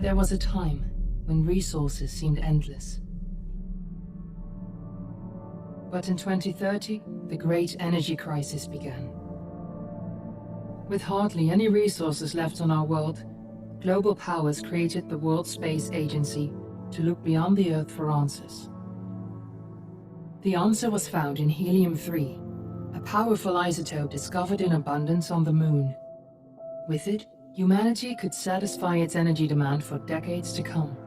There was a time when resources seemed endless. But in 2030, the great energy crisis began. With hardly any resources left on our world, global powers created the World Space Agency to look beyond the Earth for answers. The answer was found in helium-3, a powerful isotope discovered in abundance on the Moon. With it, humanity could satisfy its energy demand for decades to come.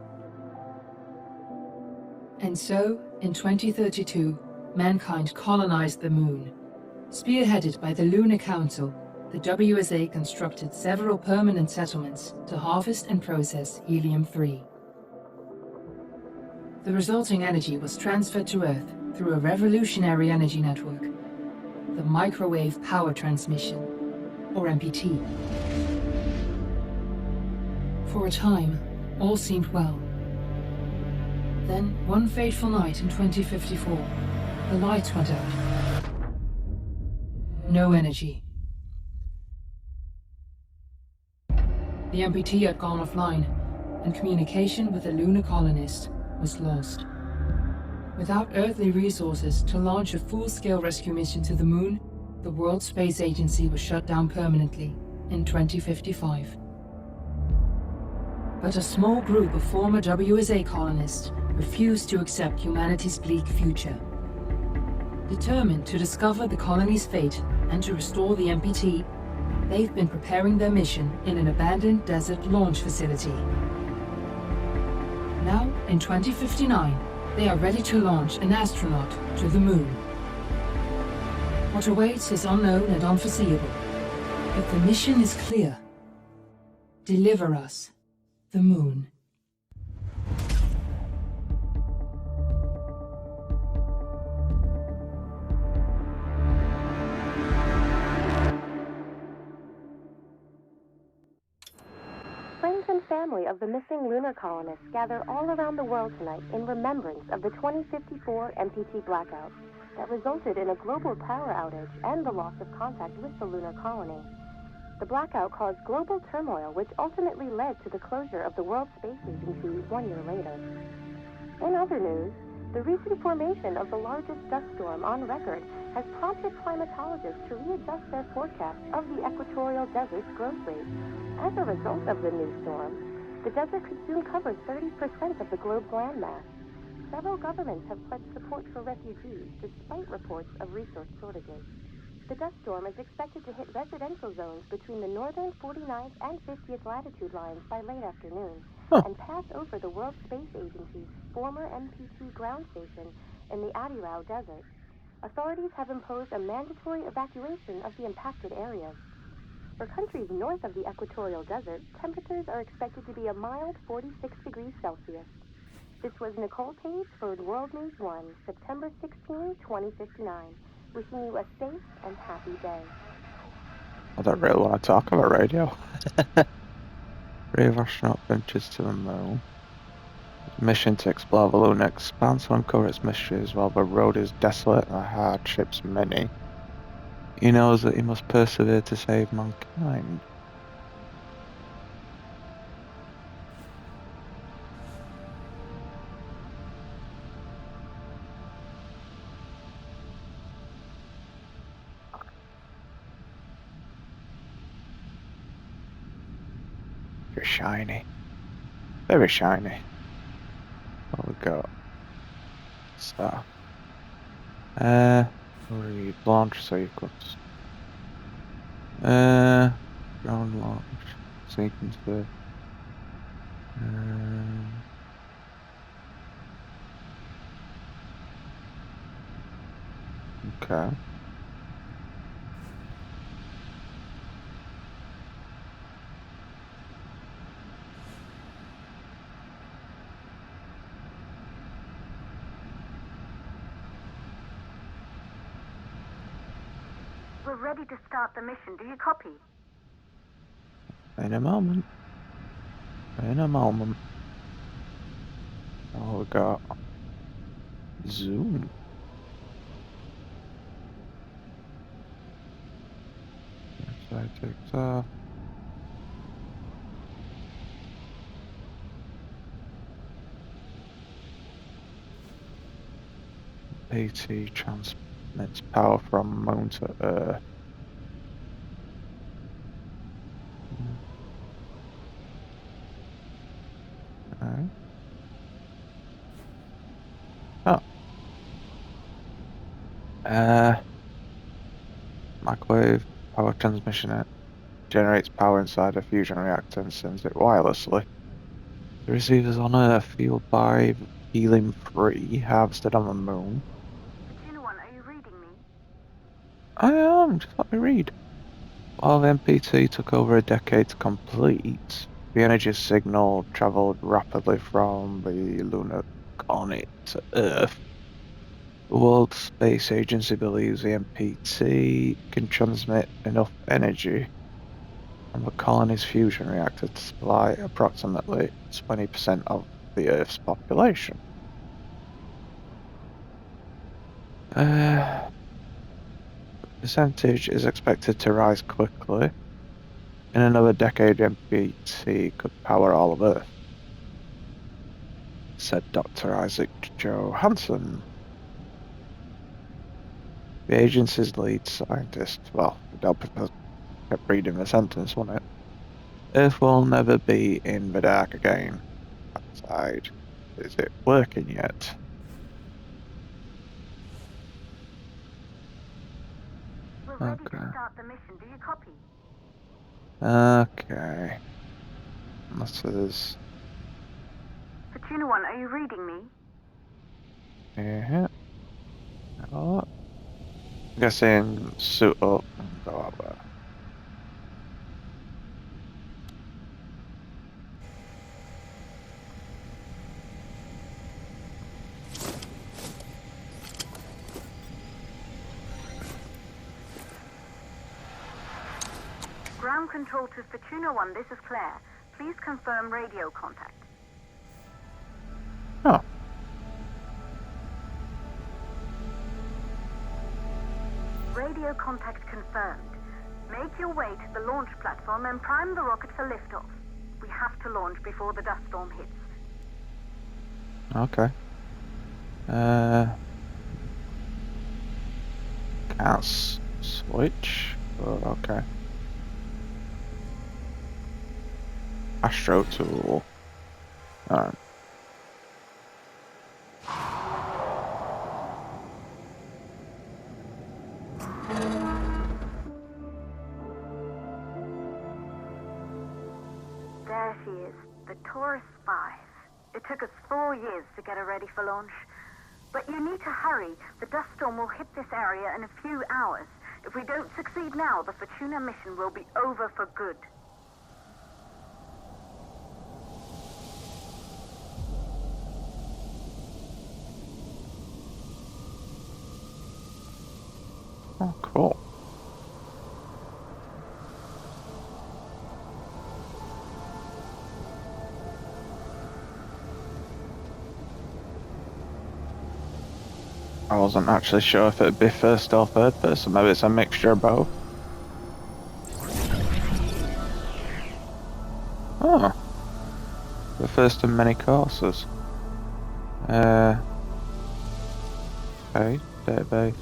And so, in 2032, mankind colonized the Moon. Spearheaded by the Lunar Council, the WSA constructed several permanent settlements to harvest and process helium-3. The resulting energy was transferred to Earth through a revolutionary energy network, the Microwave Power Transmission, or MPT. For a time, all seemed well. Then, one fateful night in 2054, the lights went out. No energy. The MPT had gone offline, and communication with the lunar colonist was lost. Without earthly resources to launch a full-scale rescue mission to the Moon, the World Space Agency was shut down permanently in 2055. But a small group of former WSA colonists refused to accept humanity's bleak future. Determined to discover the colony's fate and to restore the MPT, they've been preparing their mission in an abandoned desert launch facility. Now, in 2059, they are ready to launch an astronaut to the Moon. What awaits is unknown and unforeseeable, but the mission is clear. Deliver us the Moon. Friends and family of the missing lunar colonists gather all around the world tonight in remembrance of the 2054 MPT blackout that resulted in a global power outage and the loss of contact with the lunar colony. The blackout caused global turmoil, which ultimately led to the closure of the World Space Agency 1 year later. In other news, the recent formation of the largest dust storm on record has prompted climatologists to readjust their forecast of the equatorial desert's growth rate. As a result of the new storm, the desert could soon cover 30% of the globe's landmass. Several governments have pledged support for refugees despite reports of resource shortages. The dust storm is expected to hit residential zones between the northern 49th and 50th latitude lines by late afternoon and pass over the World Space Agency's former MPT ground station in the Adirau Desert. Authorities have imposed a mandatory evacuation of the impacted areas. For countries north of the equatorial desert, temperatures are expected to be a mild 46 degrees Celsius. This was Nicole Page for World News 1, September 16, 2059. Wishing you a safe and happy day. I don't really want to talk about radio. Brave astronaut ventures to the Moon. Mission to explore the lunar expanse and uncover its mysteries. While the road is desolate and the hardships many, he knows that he must persevere to save mankind. You're shiny. Very shiny. What we got? So, read launch sequence. Ground launch sequence there. Okay. We're ready to start the mission. Do you copy? In a moment. In a moment. Oh, we got zoom. Side takes off. MPT transmits power from Moon to Earth. Okay. Oh. Microwave power transmission generates power inside a fusion reactor and sends it wirelessly. The receivers on Earth, fueled by helium-3, harvested on the Moon. Fortuna 1, are you reading me? I am, just let me read. While the MPT took over a decade to complete, the energy signal travelled rapidly from the lunar colony to Earth. The World Space Agency believes the MPT can transmit enough energy from the colony's fusion reactor to supply approximately 20% of the Earth's population. Percentage is expected to rise quickly. In another decade, MPT could power all of Earth, said Dr. Isaac Johansson, the agency's lead scientist. Well, it'd help if I kept reading the sentence, wouldn't it? Earth will never be in the dark again. Outside. Is it working yet? We're ready Okay. to start the mission. Do you copy? Okay. This is... Fortuna 1, are you reading me? Yeah. Oh, I'm guessing suit up and go out there. Ground control to Fortuna 1, this is Claire. Please confirm radio contact. Oh. Radio contact confirmed. Make your way to the launch platform and prime the rocket for liftoff. We have to launch before the dust storm hits. Okay. Can't switch. Oh, okay. Astro tool. Alright. There she is, the Taurus 5. It took us 4 years to get her ready for launch. But you need to hurry. The dust storm will hit this area in a few hours. If we don't succeed now, the Fortuna mission will be over for good. Oh, cool. I wasn't actually sure if it'd be first or third person. Maybe it's a mixture of both. Oh. The first of many courses. Okay, database.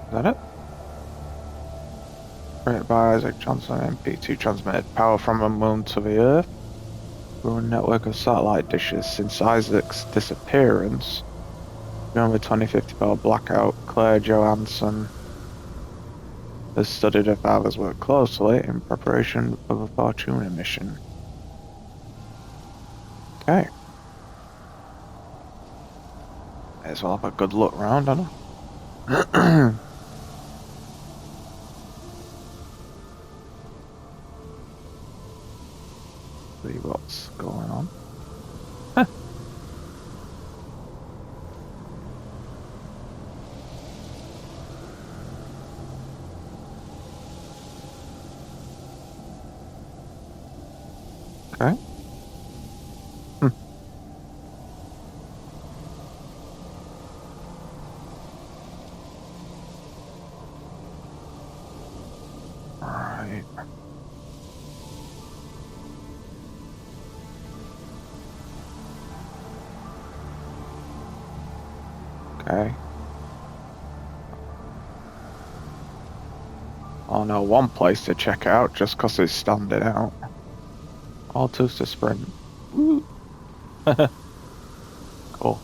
Is that it? Created by Isaac Johnson, MP2 transmitted power from the moon to the Earth through a network of satellite dishes. Since Isaac's disappearance during the 2054 blackout, Claire Johansson has studied her father's work closely in preparation for the Fortuna mission. Okay. May as well have a good look round, don't I? See what's going on. Huh. Okay. Right. Okay. Oh no, one place to check out just 'cause it's standing out. All two's to sprint. Woo. Cool.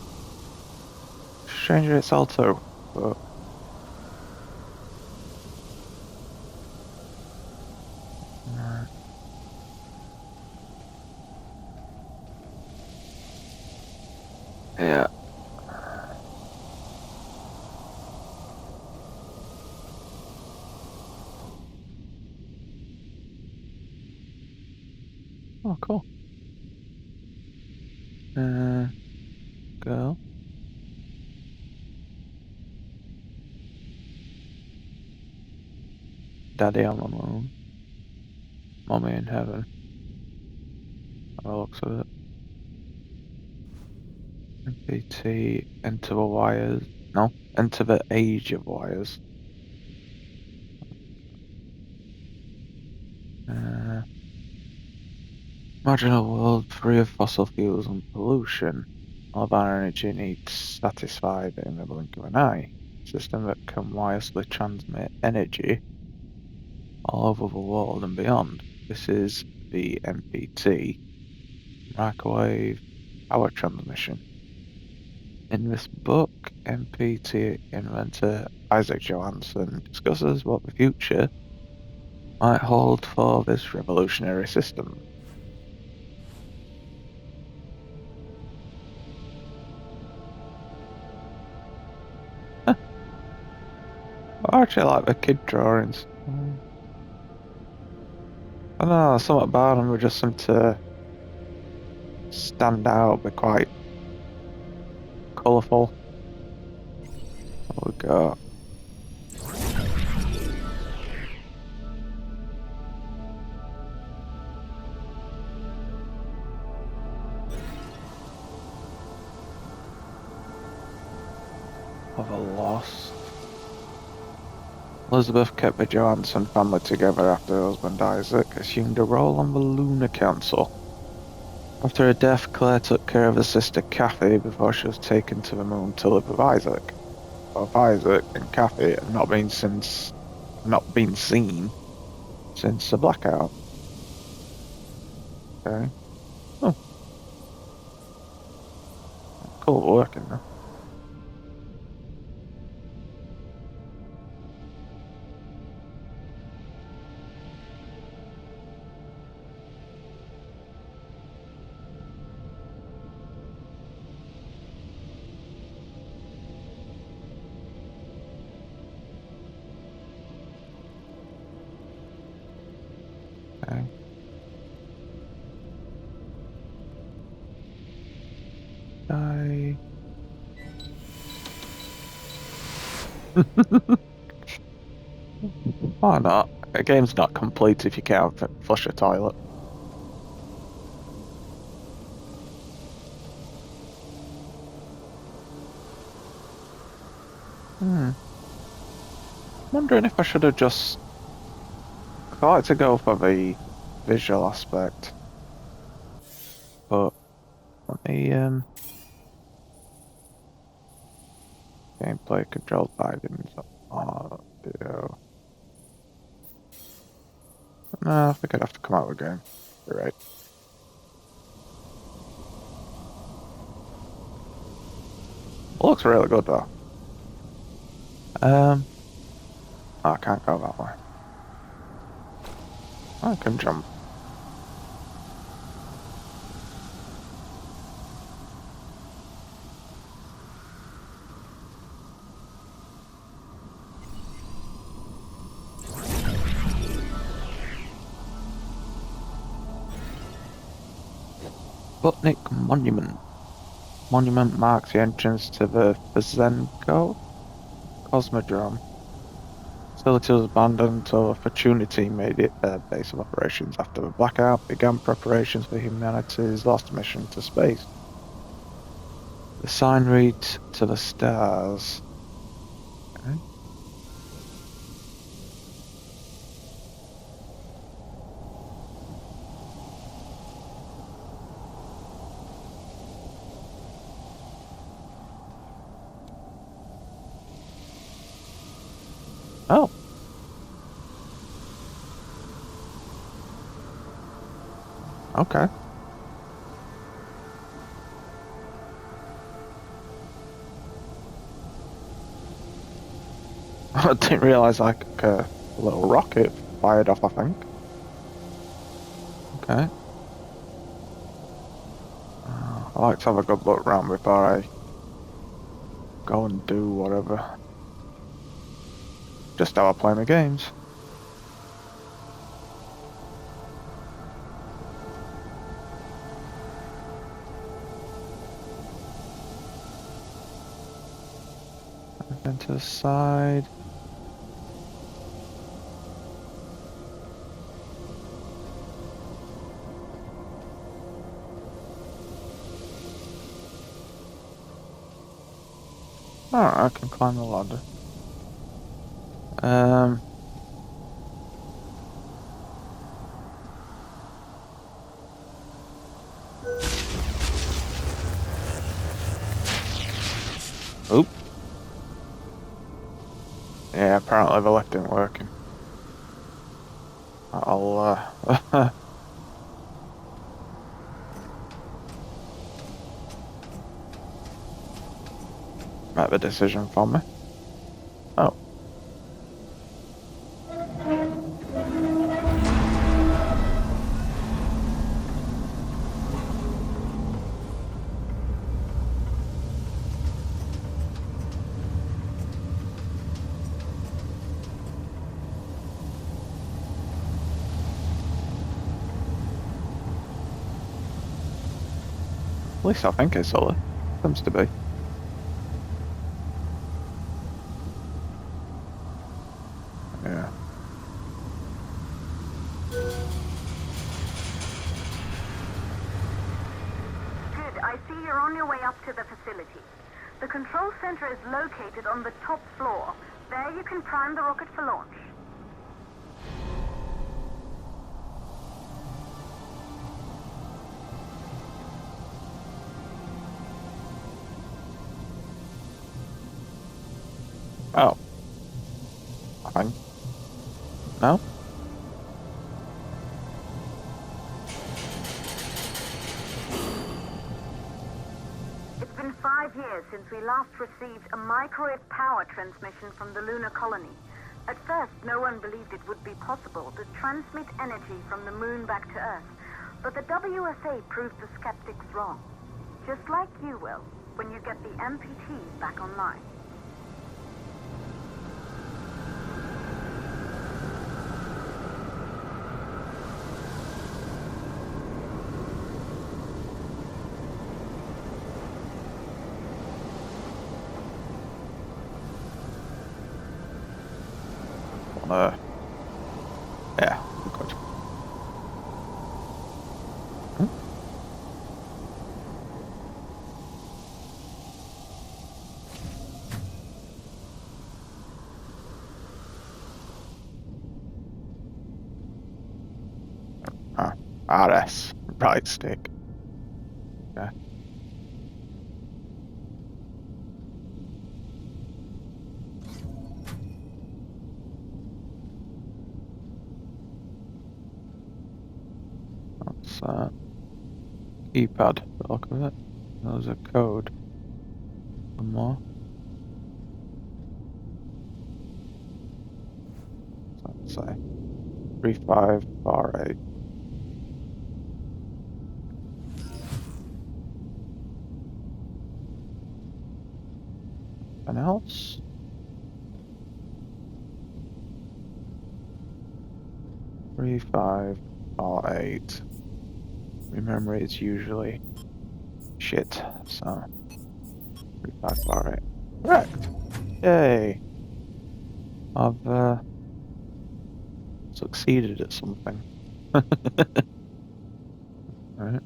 Stranger it's Alto, but right. Yeah. Oh, cool. Girl. Daddy on the moon. Mommy in heaven. By the looks of it. MPT, enter the wires. No, enter the age of wires. Uh, Imagine a world free of fossil fuels and pollution. All of our energy needs satisfied in the blink of an eye. A system that can wirelessly transmit energy all over the world and beyond. This is the MPT, microwave power transmission. In this book, MPT inventor Isaac Johansson discusses what the future might hold for this revolutionary system. I actually like the kid drawings. I don't know, something about them just seem to stand out, be quite colourful. What we got? Of a loss. Elizabeth kept the Johansson family together after her husband Isaac assumed a role on the Lunar Council. After her death, Claire took care of her sister Kathy before she was taken to the moon to live with Isaac. Both Isaac and Kathy have not been seen since the blackout. Okay. Oh, cool working though. Okay. I... Why not? A game's not complete if you can't flush a toilet. Hmm. Wondering if I should have just tried to go for the visual aspect, but let me gameplay controlled by the audio. No, I think I'd have to come out with a game. You're right. It looks really good though. I can't go that way. I can jump. Sputnik Monument. Monument marks the entrance to the Bezenko Cosmodrome. Facility was abandoned until Opportunity made it their base of operations. After the blackout, began preparations for humanity's last mission to space. The sign reads, "To the stars." Okay. Oh. Okay. I didn't realise like a little rocket fired off, I think. Okay. I like to have a good look round before I go and do whatever. Just how I play my games. Then to the side. Alright, I can climb the ladder. Oop. Yeah, apparently the lift isn't working. I'll make the decision for me. Oh. At least I think it's solid. Seems to be. Yeah. Good. I see you're on your way up to the facility. The control center is located on the top floor. There you can prime the rocket for launch. Oh. I think. No? It's been 5 years since we last received a microwave power transmission from the lunar colony. At first, no one believed it would be possible to transmit energy from the moon back to Earth. But the WSA proved the skeptics wrong. Just like you will, when you get the MPT back online. Yeah, good. Hmm? RS, right stick. Okay. That's keypad, by the look of it. There's a code. One more. Let's say 3548. Anything else? Three, 5, or 8. Remember, it's usually shit. So 3, 5, 4, 8. Correct. Yay! I've succeeded at something. Alright.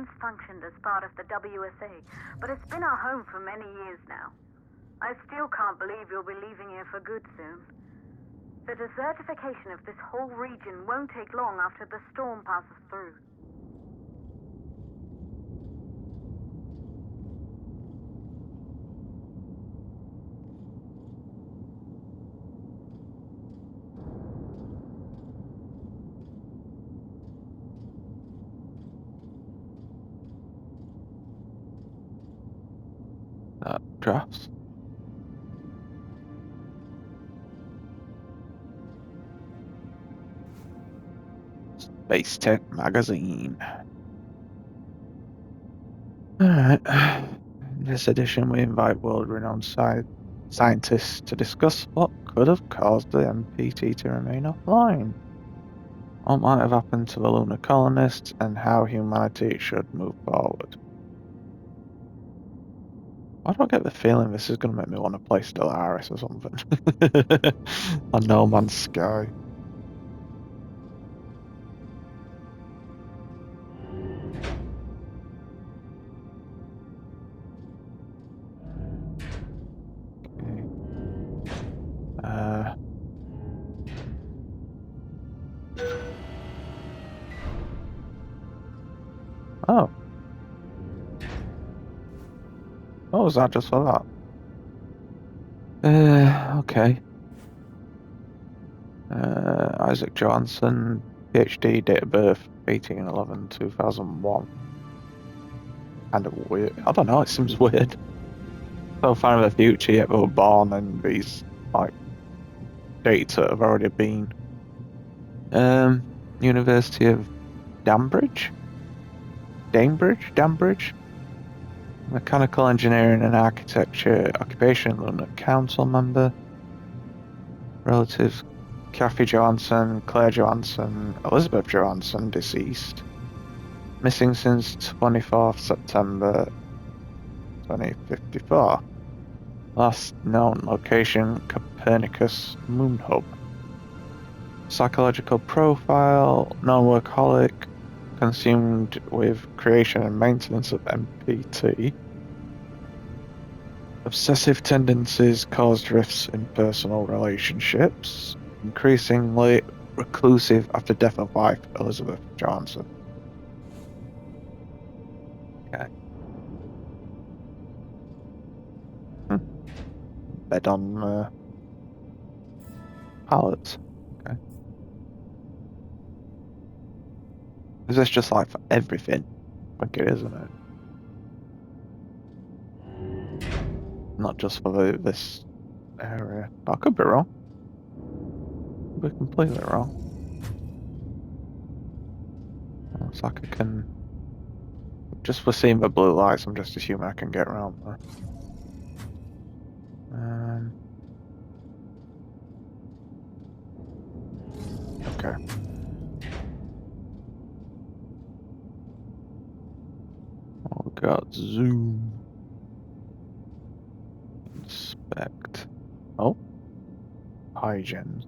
once functioned as part of the WSA, but it's been our home for many years now. I still can't believe you'll be leaving here for good soon. The desertification of this whole region won't take long after the storm passes through. Drafts. Space Tech Magazine. Alright. In this edition, we invite world-renowned scientists to discuss what could have caused the MPT to remain offline, what might have happened to the lunar colonists, and how humanity should move forward. Why do I get the feeling this is going to make me want to play Stellaris or something? On No Man's Sky. Oh. Oh, was that just for that? Okay. Isaac Johnson, PhD, date of birth 18/11/2001. Kind of weird. I don't know, it seems weird. So far in the future, yet they were born and these, like, dates that have already been. University of Dambridge? Mechanical engineering and architecture, occupation, Lunar Council member. Relatives, Kathy Johansson, Claire Johansson, Elizabeth Johansson, deceased. Missing since 24th September 2054. Last known location, Copernicus Moon Hub. Psychological profile, non-workaholic, consumed with creation and maintenance of MPT. Obsessive tendencies caused rifts in personal relationships. Increasingly reclusive after death of wife Elizabeth Johnson. Okay. Bed on pallets. Okay. Is this just like for everything? I think it is, isn't it? Not just for this area. I could be wrong. Could be completely wrong. Looks like I can. Just for seeing the blue lights, I'm just assuming I can get around there. Okay. Oh, we got zoom. Inspect. Oh. Hygiene.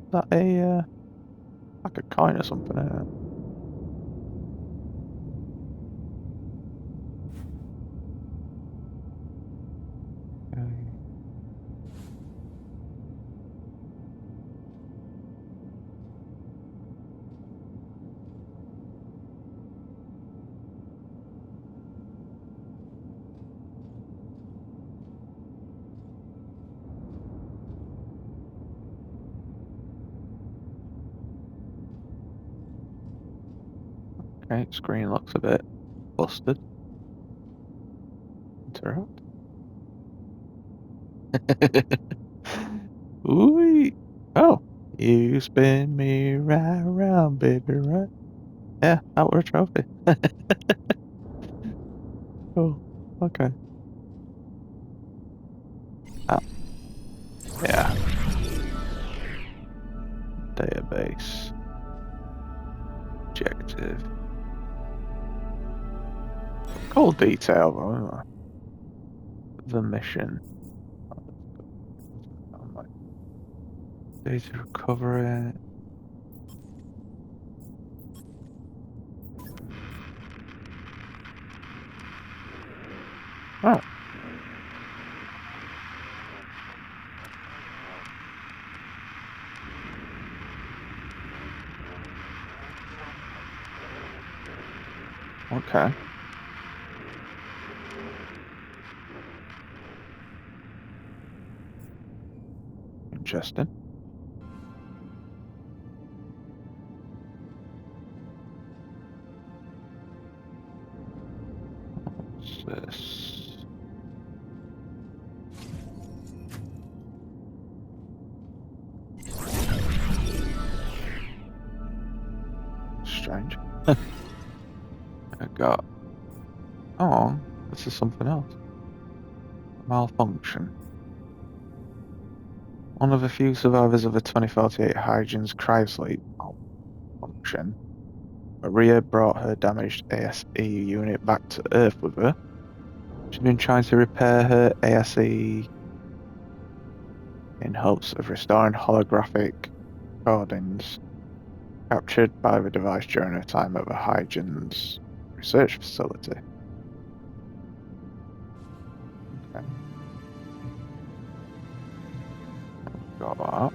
Is that a, like a coin or something, isn't it? Okay, screen looks a bit busted. Interrupt. Ooh. Oh, you spin me right round, baby, right? Yeah, that were a trophy. Oh, okay. Ah, yeah. Database. Objective. Cool detail, though, isn't it? The mission. Data recovery. Oh. Okay. Interesting. What's this? Strange. I got. Oh, this is something else. Malfunction. One of the few survivors of the 2048 Hygien's cryosleep malfunction, Maria brought her damaged ASE unit back to Earth with her. She'd been trying to repair her ASE in hopes of restoring holographic recordings captured by the device during her time at the Hygien's research facility. Okay. Got that.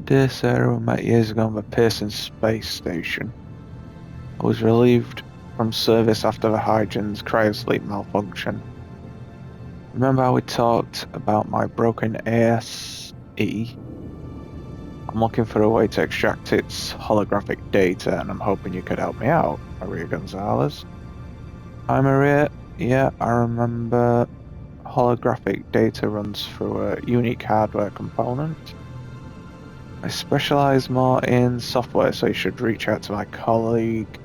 Dear Sarah, we met years ago on the Pearson Space Station. I was relieved from service after the Hygien's cryosleep malfunction. Remember how we talked about my broken ASE? I'm looking for a way to extract its holographic data, and I'm hoping you could help me out, Maria Gonzalez. Hi, Maria. Yeah, I remember. Holographic data runs through a unique hardware component. I specialize more in software, so you should reach out to my colleague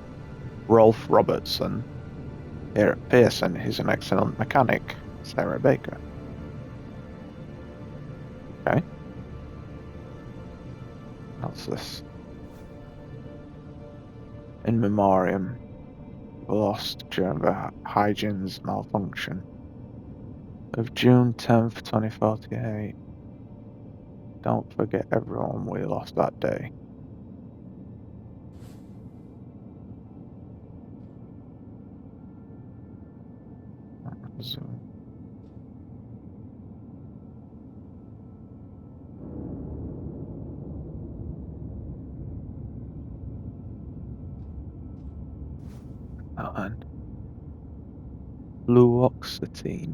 Rolf Robertson here at Pearson. He's an excellent mechanic, Sarah Baker. Okay. What's this? In memoriam. Lost during the Hygien's malfunction. Of June 10th, 2048. Don't forget everyone we lost that day. And fluoxetine.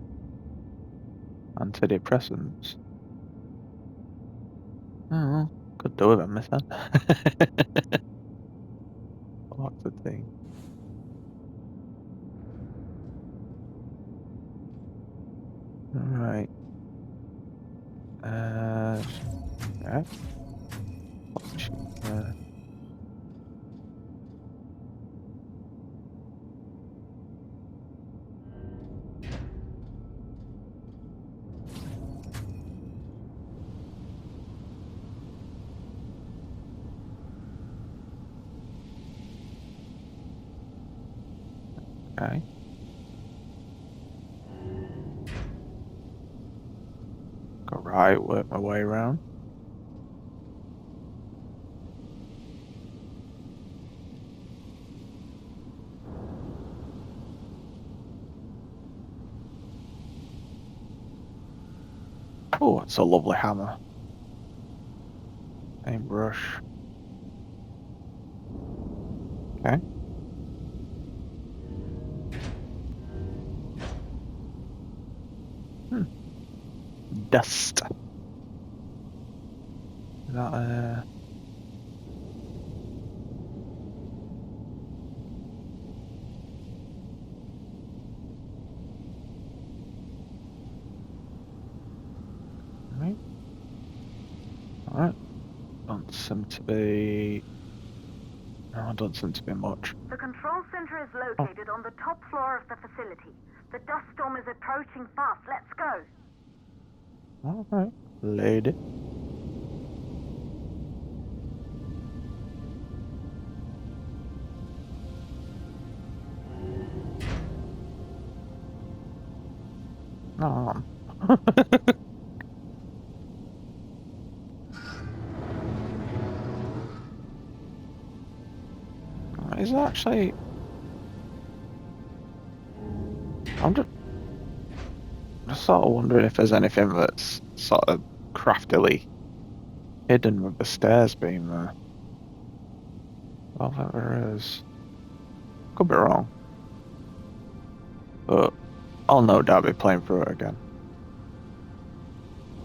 Antidepressants. Oh, could do with them, miss then. Fluoxetine. Alright. Yeah. Okay. Go right, work my way around. Oh, it's a lovely hammer. Paintbrush. Okay. Dust. Is that right? Alright. Don't seem to be. No, don't seem to be much. The control center is located on the top floor of the facility. The dust storm is approaching fast. Let's go. Alright. Lady. Oh. Is it actually? I'm just sort of wondering if there's anything that's sort of craftily hidden with the stairs being there. I don't think there is. Could be wrong. But I'll no doubt be playing through it again.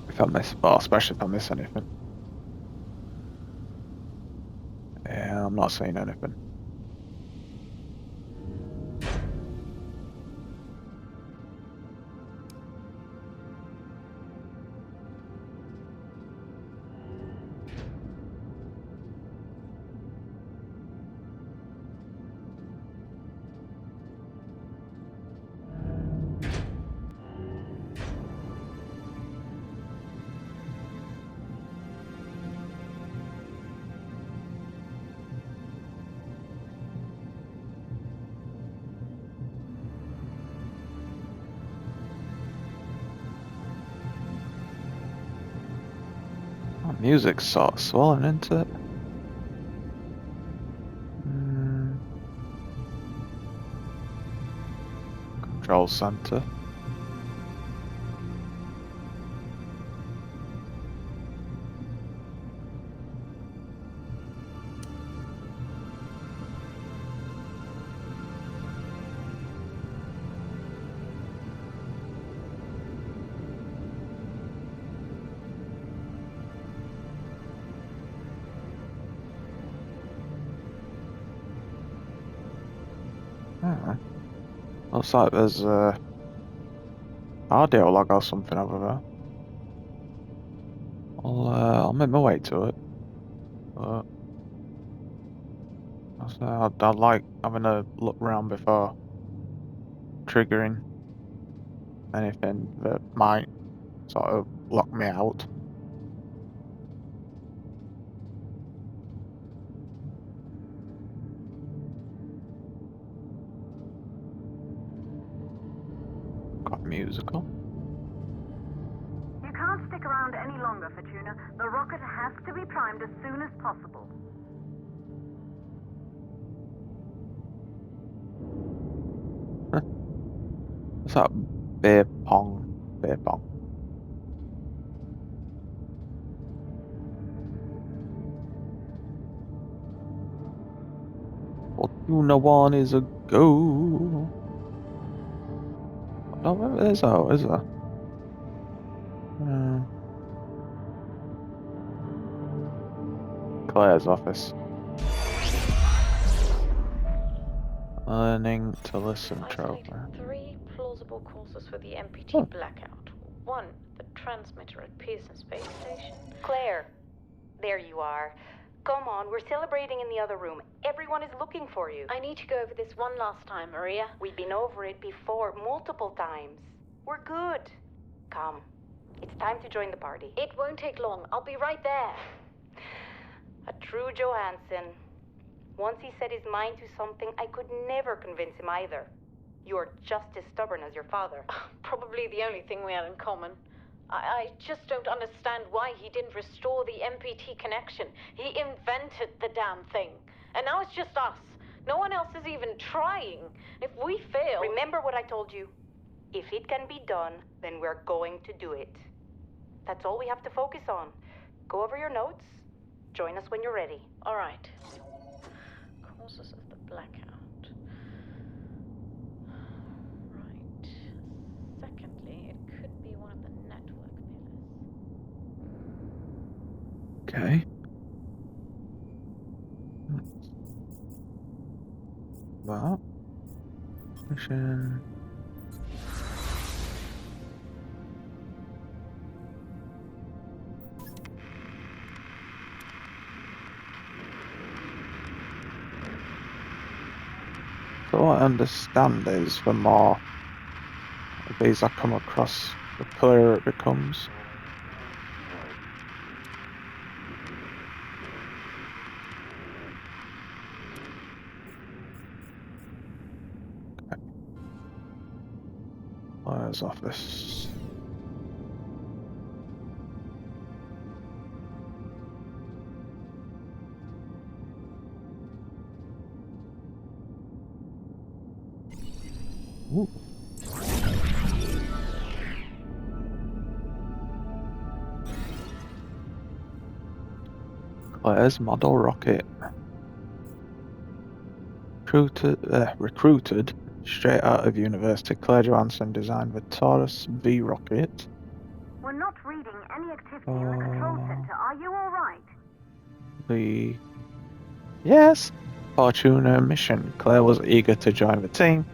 If I miss, well, especially if I miss anything. Yeah, I'm not seeing anything. Oh, music's sort of swollen into it. Control center. Hmm. Looks like there's a audio log or something over there. I'll make my way to it. But I'd like having a look around before triggering anything that might sort of lock me out. Got musical. You can't stick around any longer, Fortuna. The rocket has to be primed as soon as possible. What's that? Beer pong. Beer pong. Fortuna 1 is a go. I don't remember there's a, is there? Claire's office. Learning to listen trophy. Isolated 3 plausible causes for the MPT Oh. blackout. 1, the transmitter at Pearson Space Station. Claire, there you are. Come on, we're celebrating in the other room. Everyone is looking for you. I need to go over this one last time, Maria. We've been over it before, multiple times. We're good. Come, it's time to join the party. It won't take long. I'll be right there. A true Johansson. Once he set his mind to something, I could never convince him either. You're just as stubborn as your father. Probably the only thing we had in common. I just don't understand why he didn't restore the MPT connection. He invented the damn thing. And now it's just us. No one else is even trying. If we fail... Remember what I told you. If it can be done, then we're going to do it. That's all we have to focus on. Go over your notes. Join us when you're ready. All right. Causes of the blackout. Right. Secondly, it could be one of the network pillars. Okay. Well, mission. So what I understand is the more of these I come across, the clearer it becomes. Claire's office. Ooh. Claire's model rocket. Recruited straight out of university, Claire Johansson designed the Taurus V rocket. We're not reading any activity in the control center. Are you all right? The Yes, Fortuna mission. Claire was eager to join the team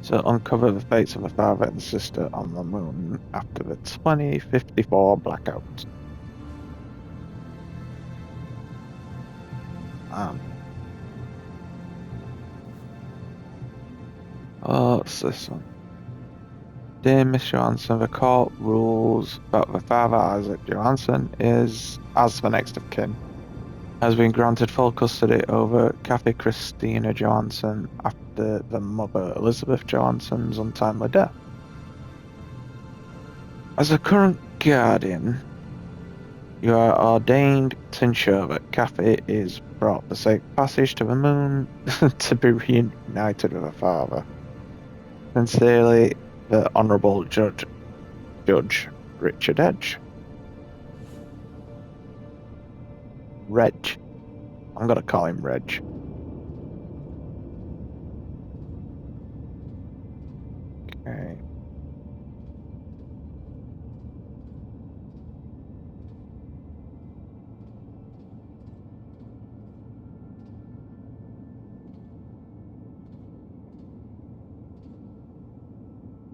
to uncover the fates of her father and sister on the moon after the 2054 blackout. Oh, what's this one? Dear Miss Johansson, the court rules that the father, Isaac Johansson, is, as the next of kin, has been granted full custody over Kathy Christina Johansson after the mother, Elizabeth Johansson's untimely death. As a current guardian, you are ordained to ensure that Kathy is brought the safe passage to the moon to be reunited with her father. Sincerely, the Honourable Judge Richard Edge. Reg. I'm gonna call him Reg. Okay.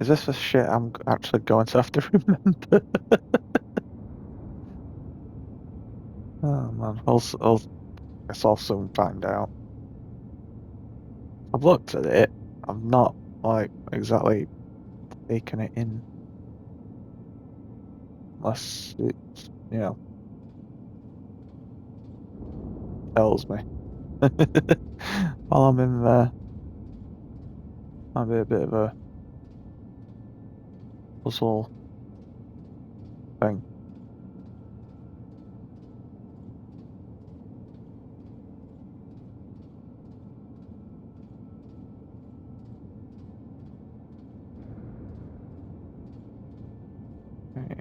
Is this the shit I'm actually going to have to remember? Oh man, guess I'll soon find out. I've looked at it. I'm not like exactly taking it in, unless it's tells me. While I'm in there, might be a bit of a puzzle thing. Okay.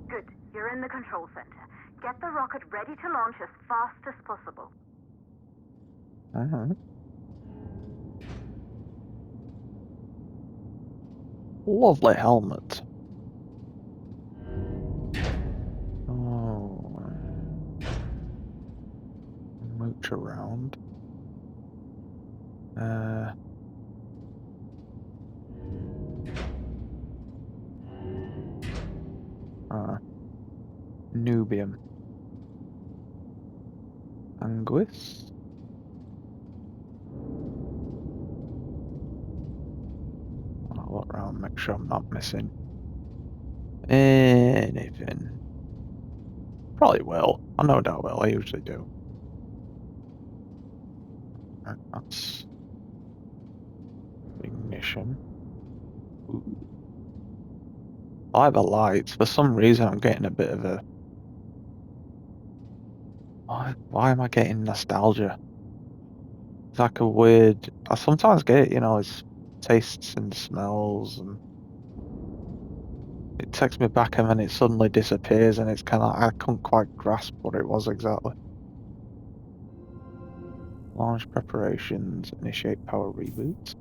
Good. You're in the control center. Get the rocket ready to launch as fast as possible. Alright. Lovely helmet. Oh, mooch around. Nubium. Anguis. I'll look around, make sure I'm not missing anything. Probably will. I no doubt will. I usually do. Right, that's ignition. Ooh. I like the lights. For some reason, I'm getting a bit of a. Why am I getting nostalgia? It's like a weird. I sometimes get, it's tastes and smells, and it takes me back, and then it suddenly disappears, and it's kind of I couldn't quite grasp what it was exactly. Launch preparations. Initiate power reboot.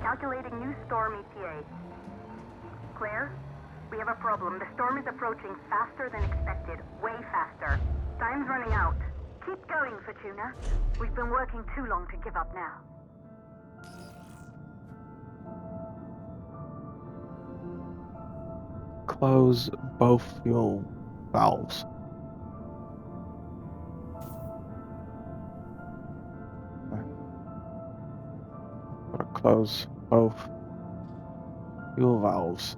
Calculating new storm ETA. Claire, we have a problem. The storm is approaching faster than expected. Way faster. Time's running out. Keep going, Fortuna. We've been working too long to give up now. Close both fuel valves. Okay. Gotta close both Fuel valves.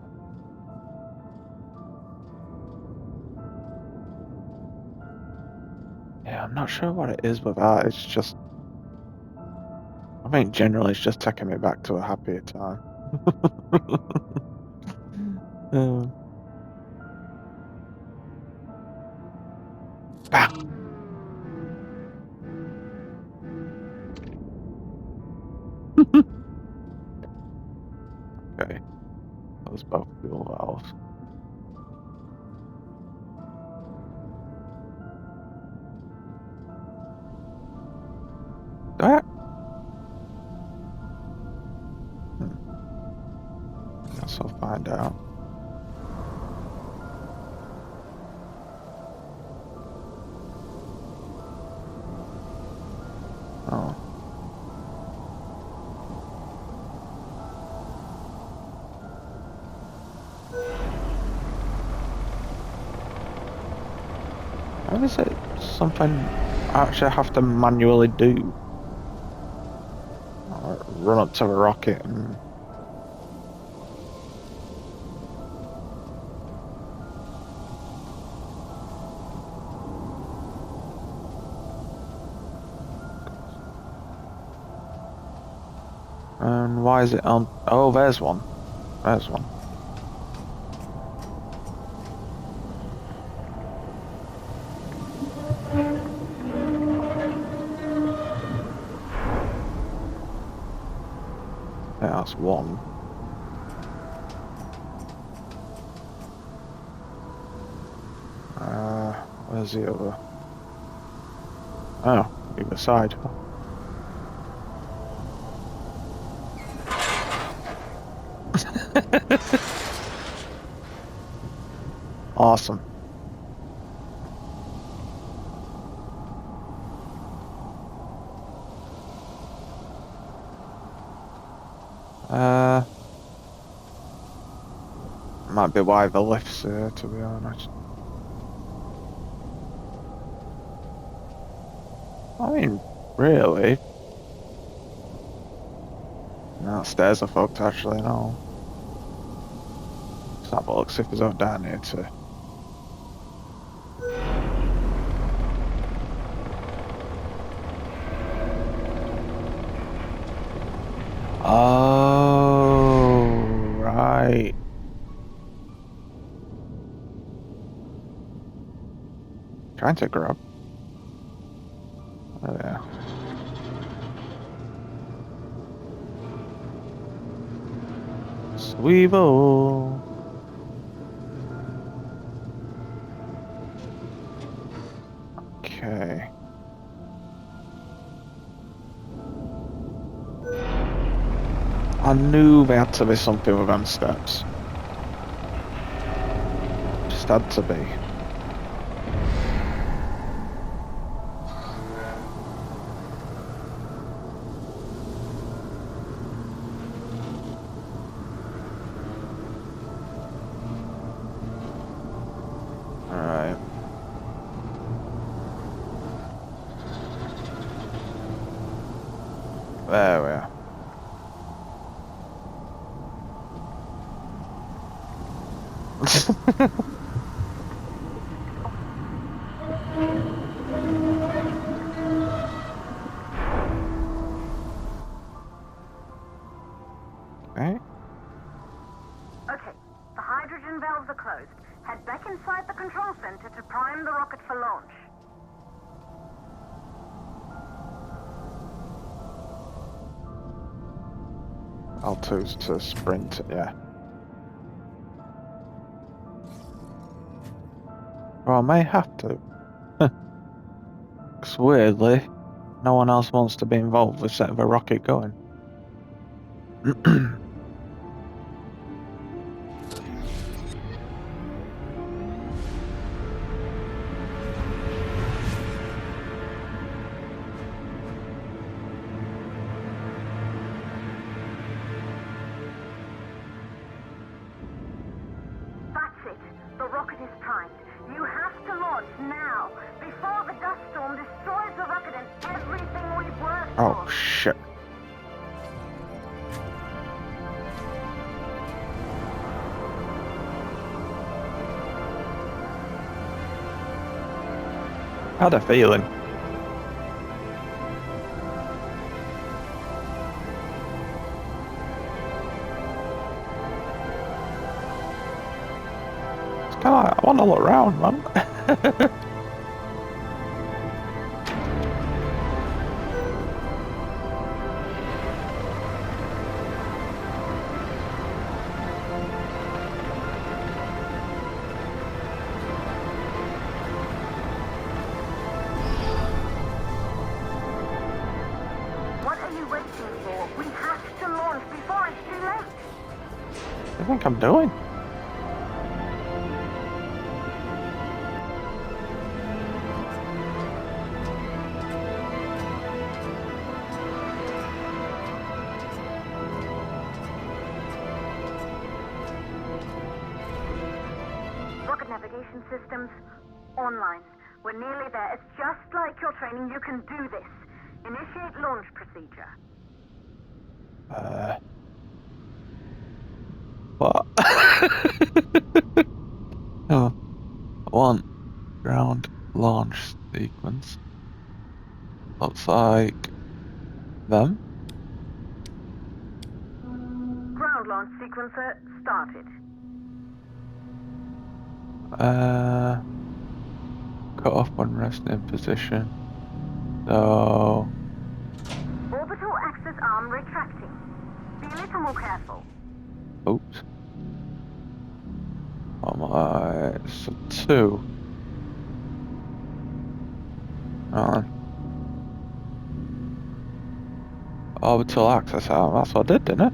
Yeah, I'm not sure what it is with that. It's just, I think generally it's just taking me back to a happier time. Um, ah, okay, those both fuel valves. That. Guess I'll find out. Oh. How is it something I actually have to manually do? Or run up to a rocket and... And why is it on... Oh, there's one. There's one. Yeah, that's one. Where's the other? Oh, either side. Awesome. Might be why the lift's there, to be honest. I mean, really? No, stairs are fucked, actually, no. Let's have a look, see if there's out down here too. Oh, right. Trying to grab. Oh, yeah. Sweevel. Okay. I knew there had to be something with them steps. Just had to be. Alright. There we are. Okay. Okay, the hydrogen valves are closed. Head back inside the control center to prime the rocket for launch. L2's to sprint, yeah. Well, I may have to. Because weirdly, no one else wants to be involved with setting the rocket going. That's it. The rocket is primed. You have to launch now, before the dust storm destroys the rocket and everything we've worked Oh, for. shit. Had a feeling. It's kind of like, I want to look around, man. What are you waiting for? We have to launch before it's too late. What do you think I'm doing? Rocket navigation systems online. We're nearly there. It's just like your training. You can do this. Initiate launch procedure. What? Oh, one ground launch sequence. Looks like them. Ground launch sequencer started. Cut off when resting in position. So, Orbital axis arm retracting. Be a little more careful. oops. What am I? So 2. Orbital access arm. That's what I did, didn't it?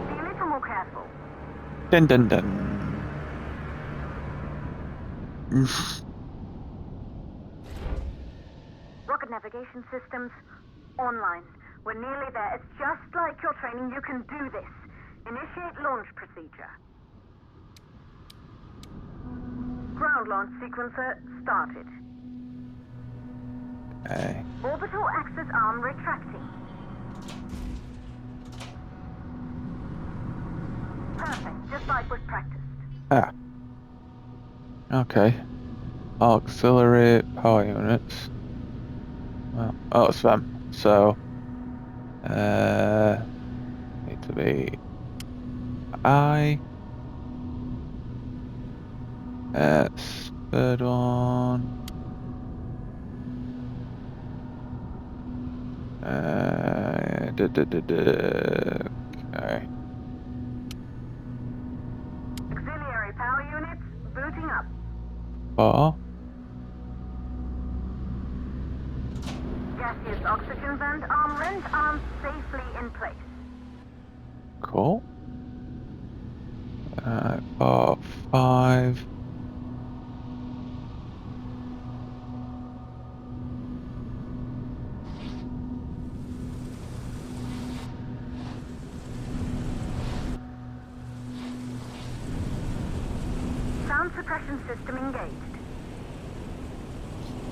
Be a little more careful. Dun dun dun. Rocket navigation systems online. We're nearly there. It's just like your training. You can do this. Initiate launch procedure. Ground launch sequencer started. Okay. Orbital axis arm retracting. Perfect, just like we've practiced. Ah. Okay. Auxiliary power units. Well, oh, it's them. So, need to be I. Third one. Okay. Auxiliary power units booting up. 4. Gaseous oxygen vent arm length arms safely in place. Cool. 4, 5. Sound suppression system engaged.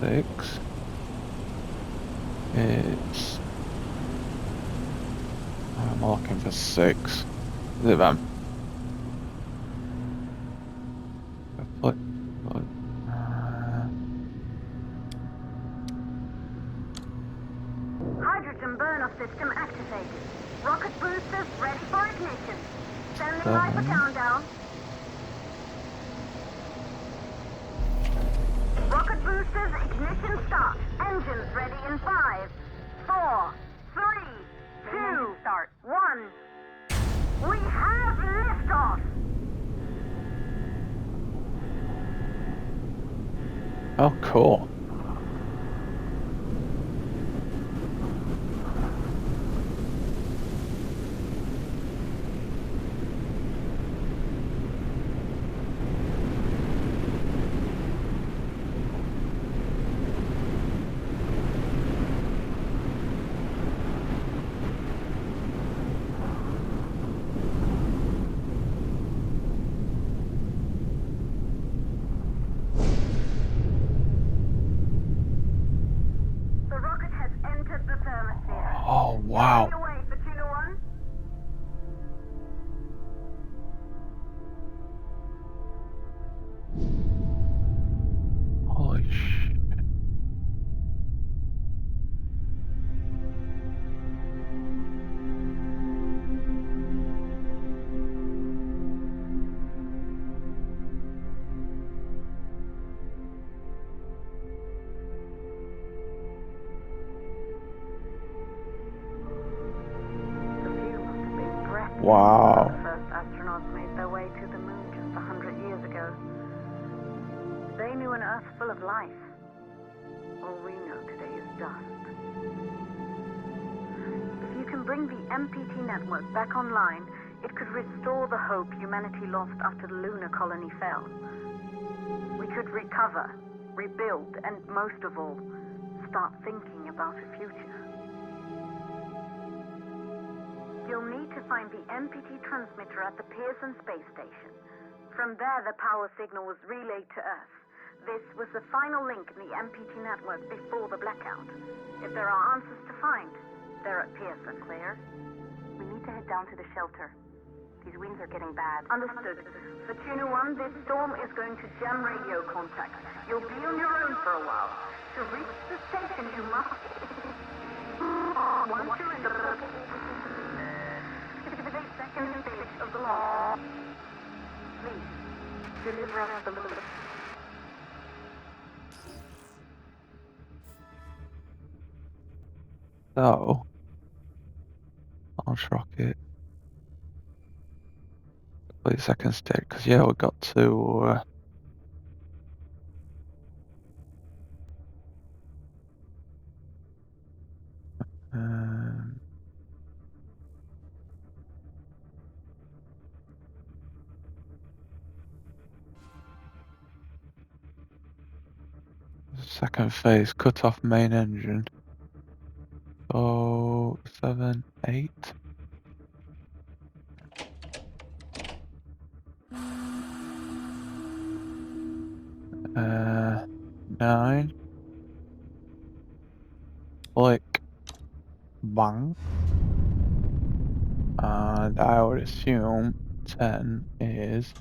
6. It's. I'm looking for 6. Is it them? Hydrogen burn-off system activated. Rocket boosters ready for ignition. Standing by for countdown. Rocket boosters ignition start. Engines ready in 5, 4, 3, 2, start. 1. We have liftoff. Oh, cool. Wow. Away for Tuna 1. Holy sh... The view must have been breathtaking Wow. when the first astronauts made their way to the moon just 100 years ago. They knew an Earth full of life. All we know today is dust. If you can bring the MPT network back online, it could restore the hope humanity lost after the lunar colony fell. We could recover, rebuild, and most of all, start thinking about a future. You'll need to find the MPT transmitter at the Pearson space station. From there, the power signal was relayed to Earth. This was the final link in the MPT network before the blackout. If there are answers to find, they're at Pearson. Claire, we need to head down to the shelter. These winds are getting bad. Understood. For Tuna 1, this storm is going to jam radio contact. You'll be on your own for a while. To reach the station, you must... Once you're in the 52nd stage of the launch, please, deliver us the moon. So, launch rocket. Complete second stage, because yeah, we got to um, second phase, cut off main engine. So 7, 8. Uh, 9. Click. Bang. And I would assume 10 is